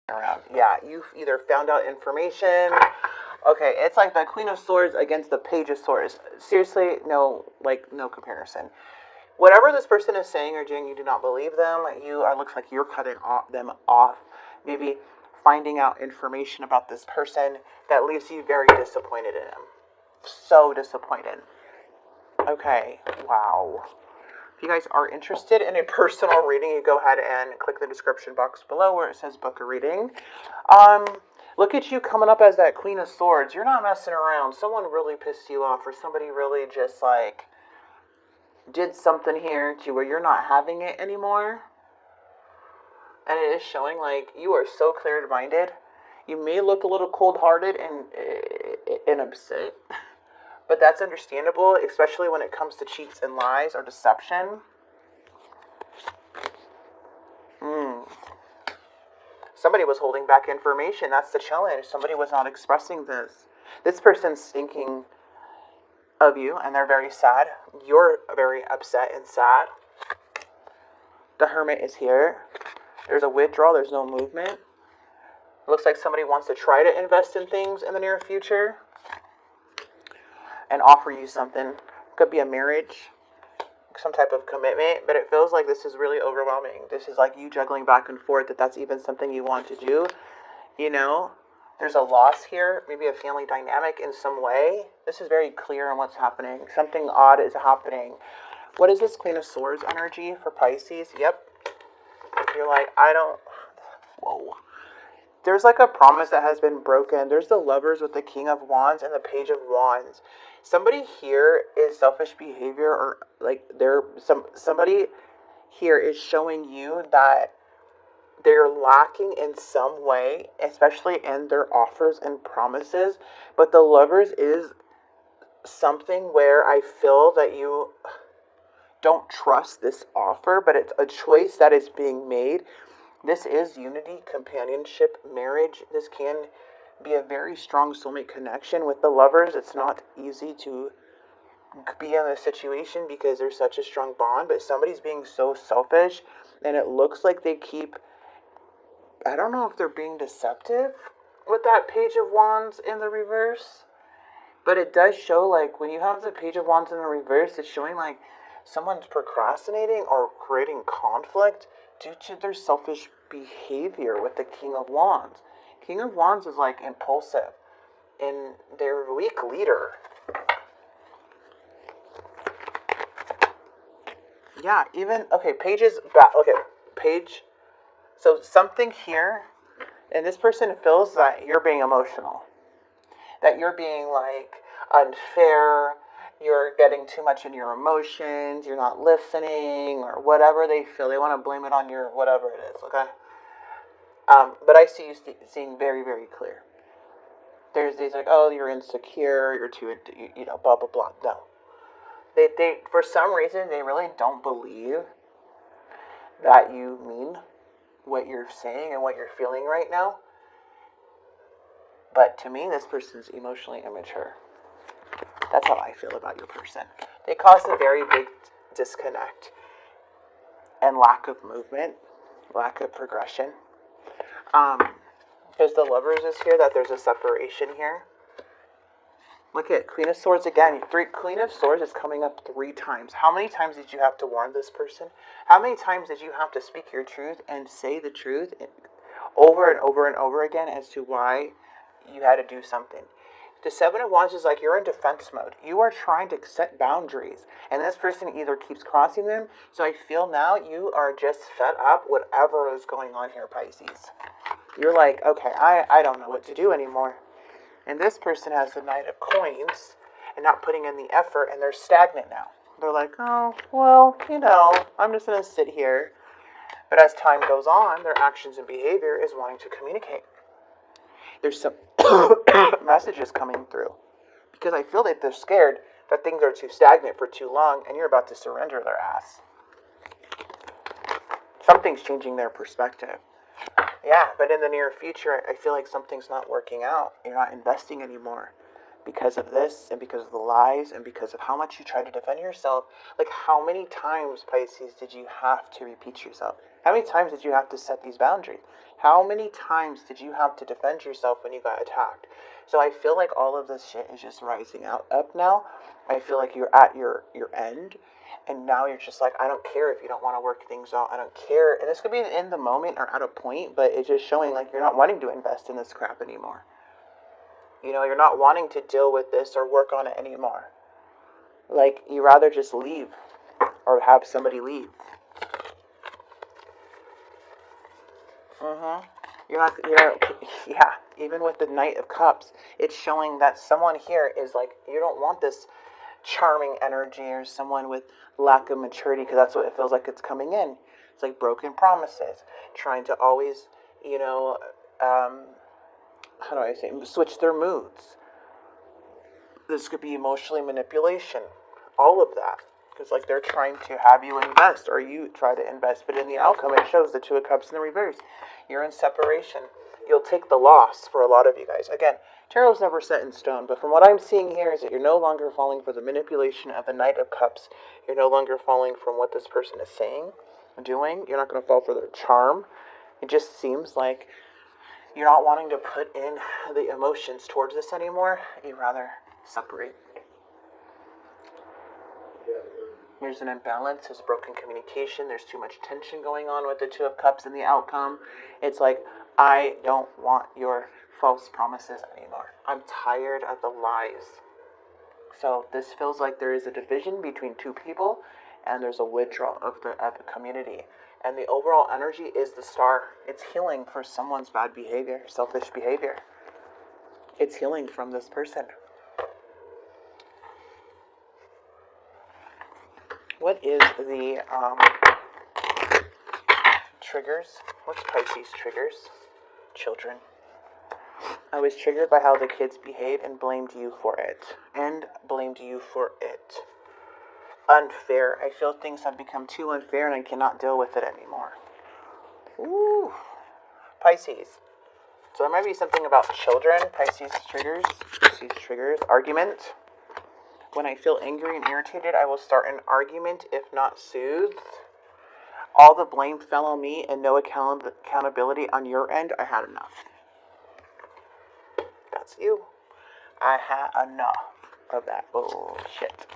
around. Yeah, you've either found out information. Okay, it's like the Queen of Swords against the Page of Swords. Seriously, no, like, no comparison. Whatever this person is saying or doing, you do not believe them. You are, looks like you're cutting them off. Maybe finding out information about this person that leaves you very disappointed in him. So disappointed. Okay, wow. If you guys are interested in a personal reading, you go ahead and click the description box below where it says book a reading. Look at you coming up as that Queen of Swords. You're not messing around. Someone really pissed you off, or somebody really just like did something here to where you're not having it anymore. And it is showing like you are so clear-minded. You may look a little cold-hearted and upset, but that's understandable, especially when it comes to cheats and lies or deception. Somebody was holding back information. That's the challenge. Somebody was not expressing this. This person's thinking of you, and they're very sad. You're very upset and sad. The Hermit is here. There's a withdrawal. There's no movement. It looks like somebody wants to try to invest in things in the near future and offer you something. Could be a marriage, some type of commitment, but it feels like this is really overwhelming. This is like you juggling back and forth, that's even something you want to do. You know, there's a loss here, maybe a family dynamic in some way. This is very clear on what's happening. Something odd is happening. What is this Queen of Swords energy for Pisces? Yep. You're like, whoa. There's like a promise that has been broken. There's the Lovers with the King of Wands and the Page of Wands. Somebody here is selfish behavior, or like somebody here is showing you that they're lacking in some way, especially in their offers and promises. But the Lovers is something where I feel that you don't trust this offer, but it's a choice that is being made. This is unity, companionship, marriage. This can be a very strong soulmate connection with the Lovers. It's not easy to be in this situation because there's such a strong bond, but somebody's being so selfish, and it looks like they keep, I don't know if they're being deceptive with that Page of Wands in the reverse, but it does show like when you have the Page of Wands in the reverse, it's showing like someone's procrastinating or creating conflict due to their selfish behavior with the King of Wands. King of Wands is like impulsive and they're a weak leader. Yeah, even, okay, pages back, okay, page, so something here, and this person feels that you're being emotional, that you're being like unfair, you're getting too much in your emotions, you're not listening, or whatever they feel. They want to blame it on your whatever it is, okay? But I see you seeing very, very clear. There's these like, oh, you're insecure, you're too, blah, blah, blah. No. They for some reason, they really don't believe that you mean what you're saying and what you're feeling right now. But to me, this person's emotionally immature. That's how I feel about your person. They cause a very big disconnect and lack of movement, lack of progression. Because the Lovers is here, that there's a separation here. Look at Queen of Swords again. Queen of Swords is coming up 3 times. How many times did you have to warn this person? How many times did you have to speak your truth and say the truth over and over and over again as to why you had to do something? The 7 of Wands is like you're in defense mode. You are trying to set boundaries, and this person either keeps crossing them. So I feel now you are just fed up whatever is going on here, Pisces. You're like, okay, I don't know what to do anymore. And this person has the Knight of Coins and not putting in the effort, and they're stagnant now. They're like, oh, well, I'm just going to sit here. But as time goes on, their actions and behavior is wanting to communicate. There's some messages coming through. Because I feel that they're scared that things are too stagnant for too long, and you're about to surrender their ass. Something's changing their perspective. Yeah, but in the near future, I feel like something's not working out. You're not investing anymore. because of this and because of the lies and because of how much you try to defend yourself. Like, how many times, Pisces, did you have to repeat yourself? How many times did you have to set these boundaries? How many times did you have to defend yourself when you got attacked? So I feel like all of this shit is just rising up now. I feel like you're at your end, and now you're just like, I don't care if you don't want to work things out. I don't care. And this could be in the moment or at a point, but it's just showing like you're not wanting to invest in this crap anymore. You know, you're not wanting to deal with this or work on it anymore. Like, you rather just leave or have somebody leave. Yeah, even with the Knight of Cups, it's showing that someone here is like, you don't want this charming energy or someone with lack of maturity, because that's what it feels like it's coming in. It's like broken promises, trying to always, you know, how do I say, switch their moods. This could be emotionally manipulation, all of that. Because, like, they're trying to have you invest, or you try to invest. But in the outcome, it shows the Two of Cups in the reverse. You're in separation. You'll take the loss for a lot of you guys. Again, tarot's never set in stone. But from what I'm seeing here is that you're no longer falling for the manipulation of the Knight of Cups. You're no longer falling from what this person is saying, doing. You're not going to fall for their charm. It just seems like you're not wanting to put in the emotions towards this anymore. You'd rather separate. There's an imbalance, there's broken communication, there's too much tension going on with the Two of Cups in the outcome. It's like, I don't want your false promises anymore. I'm tired of the lies. So this feels like there is a division between two people, and there's a withdrawal of the community. And the overall energy is the Star. It's healing for someone's bad behavior, selfish behavior. It's healing from this person. What is the triggers? What's Pisces triggers? Children. I was triggered by how the kids behaved and blamed you for it. Unfair. I feel things have become too unfair and I cannot deal with it anymore. Ooh. Pisces. So there might be something about children. Pisces triggers. Argument. When I feel angry and irritated, I will start an argument if not soothed. All the blame fell on me and no accountability on your end. I had enough. That's you. I had enough of that bullshit.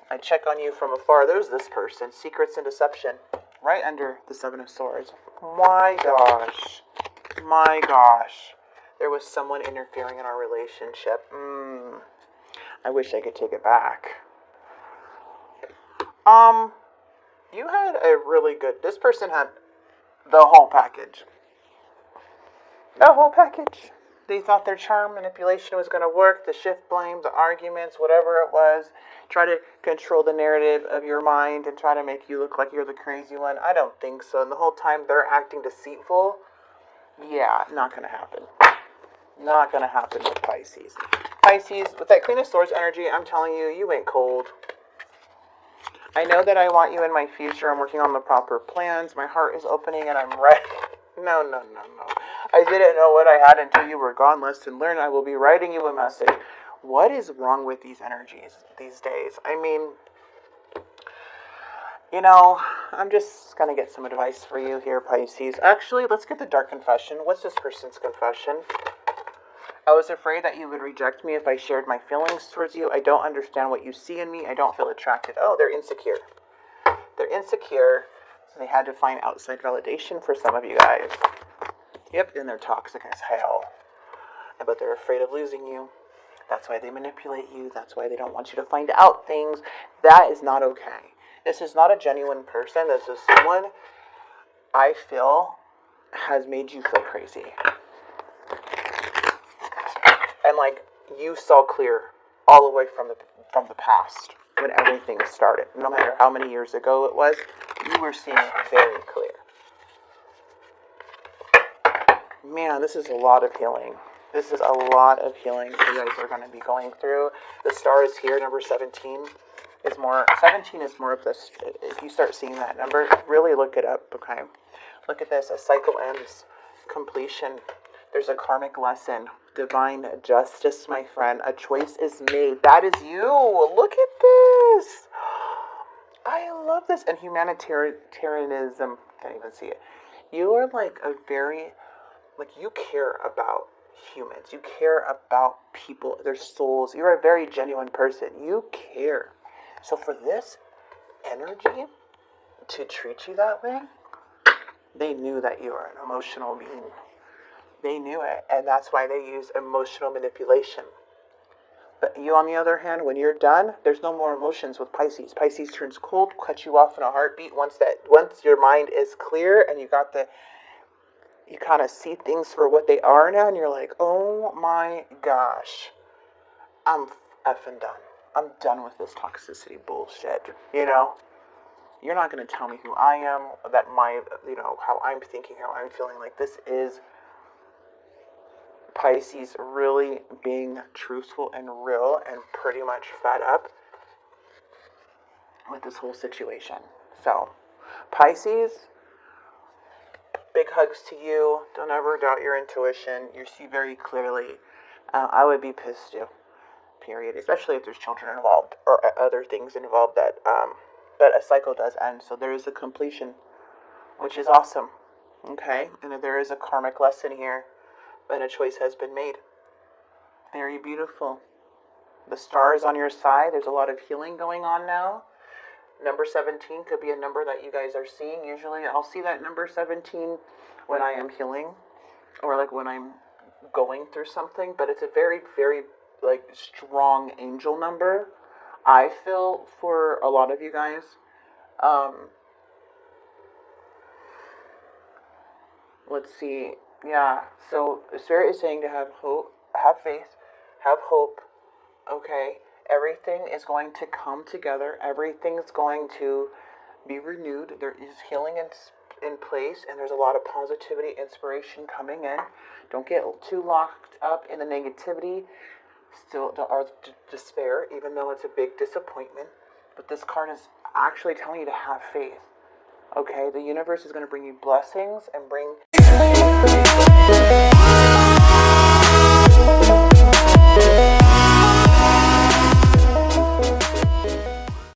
I check on you from afar. There's this person. Secrets and deception. Right under the Seven of Swords. My gosh. There was someone interfering in our relationship. I wish I could take it back. You had a really good... This person had the whole package. They thought their charm manipulation was going to work. The shift blame, the arguments, whatever it was. Try to control the narrative of your mind and try to make you look like you're the crazy one. I don't think so. And the whole time they're acting deceitful. Yeah, not going to happen. Not going to happen with Pisces. Pisces, with that Queen of Swords energy, I'm telling you, you ain't cold. I know that I want you in my future. I'm working on the proper plans. My heart is opening and I'm ready. No. I didn't know what I had until you were gone. Lesson learned. I will be writing you a message. What is wrong with these energies these days? I mean, you know, I'm just going to get some advice for you here, Pisces. Actually, let's get the dark confession. What's this person's confession? I was afraid that you would reject me if I shared my feelings towards you. I don't understand what you see in me. I don't feel attracted. Oh, they're insecure. So they had to find outside validation for some of you guys. Yep, and they're toxic as hell. But they're afraid of losing you. That's why they manipulate you. That's why they don't want you to find out things. That is not okay. This is not a genuine person. This is someone I feel has made you feel crazy. And like, you saw clear all the way from the past when everything started. No matter how many years ago it was, you were seeing it very clear. Man, this is a lot of healing. You guys are going to be going through. The Star is here, number 17. 17 is more of this. If you start seeing that number, really look it up, okay? Look at this. A cycle ends. Completion. There's a karmic lesson. Divine justice, my friend. A choice is made. That is you. Look at this. I love this. And humanitarianism. Can't even see it. You are like a very, like, you care about humans. You care about people, their souls. You're a very genuine person. You care. So for this energy to treat you that way, they knew that you are an emotional being. They knew it, and that's why they use emotional manipulation. But you, on the other hand, when you're done, there's no more emotions with Pisces. Pisces turns cold, cuts you off in a heartbeat. Once your mind is clear and you kind of see things for what they are now, and you're like, oh my gosh, I'm effing done. I'm done with this toxicity bullshit. You're not going to tell me who I am, how I'm thinking, how I'm feeling. Like, this is Pisces really being truthful and real and pretty much fed up with this whole situation. So, Pisces, big hugs to you. Don't ever doubt your intuition. You see very clearly. I would be pissed too, period. Especially if there's children involved or other things involved but a cycle does end. So there is a completion, which is awesome. Okay? And there is a karmic lesson here. And a choice has been made. Very beautiful. The star is on your side. There's a lot of healing going on now. Number 17 could be a number that you guys are seeing. Usually I'll see that number 17 when I am healing or like when I'm going through something. But it's a very, very like strong angel number. I feel for a lot of you guys. Let's see. Yeah, so Spirit is saying to have hope, have faith, have hope, okay? Everything is going to come together. Everything's going to be renewed. There is healing in place, and there's a lot of positivity, inspiration coming in. Don't get too locked up in the negativity or despair, even though it's a big disappointment. But this card is actually telling you to have faith. Okay, the universe is going to bring you blessings and bring